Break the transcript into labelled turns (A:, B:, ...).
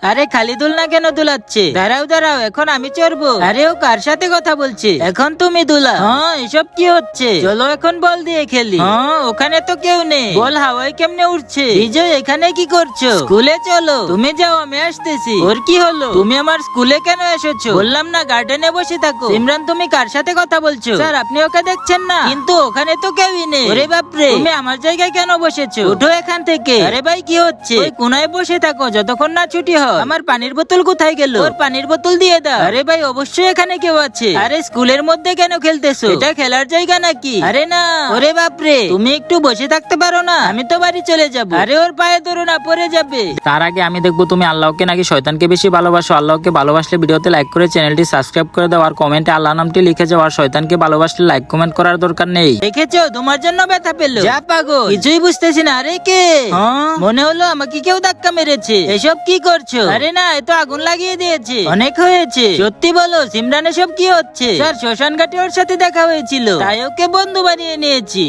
A: আরে খালি দুলনা কেন দুলাচ্ছে? দাঁড়াও দাঁড়াও, এখন আমি চড়বো। আরে ও কার সাথে কথা বলছে? এখন তুমি দুলা। হ্যাঁ, এসব কি হচ্ছে? চলো এখন বল দিয়ে খেলি। হ্যাঁ, ওখানে তো কেউ নেই, বল হাওয়ায় কেমনে উঠছে? বিজয় এখানে কি করছো? স্কুলে চলো। তুমি যাও, আমি আসতেছি। ওর কি হলো? তুমি আমার স্কুলে কেন এসেছো? বললাম না গার্ডেনে বসে থাকো। সিমরান, তুমি কার সাথে কথা বলছো? স্যার, আপনি ওকে দেখছেন না? কিন্তু ওখানে তো কেউই নেই। ওরে বাপরে, তুমি আমার জায়গায় কেন বসেছো? উঠো এখান থেকে। আরে ভাই, কি হচ্ছে? ওই কোনায় বসে থাকো যতক্ষণ না ছুটি হয়। আমার পানির বোতল কোথায় গেল? ওর পানির বোতল দিয়ে দাও। আরে ভাই, অবশ্যই এখানে কেউ আছে। আরে স্কুলের মধ্যে কেন খেলতেছো? এটা খেলার জায়গা নাকি? আরে না। ওরে বাপরে, তুমি একটু বসে থাকতে পারো না? আমি তো বাড়ি চলে যাব। আরে ওর পায়ে ধরো না, পড়ে যাবে।
B: তার আগে আমি দেখবো তুমি আল্লাহকে নাকি শয়তানকে বেশি ভালোবাসো। আল্লাহকে ভালোবাসলে ভিডিওতে লাইক করে চ্যানেলটি সাবস্ক্রাইব করে দাও আর কমেন্টে আল্লাহ নামটি লিখে যাও। আর শয়তানকে ভালোবাসলে লাইক কমেন্ট করার দরকার নেই।
A: দেখেছো, তোমার জন্য ব্যথা পেলো। যা পাগল, কিছুই বুঝতেছি না। আরে কে? মনে হলো আমাকে কেউ ধাক্কা মেরেছে। এসব কি করছো? আরে না, এ তো আগুন লাগিয়ে দিয়েছে। অনেক হয়েছে। সত্যি বলো সিমরান, এসব কি হচ্ছে? স্যার, শ্মশান ঘাটে ওর সাথে দেখা হয়েছিল, তাই ওকে বন্ধু বানিয়ে নিয়েছি।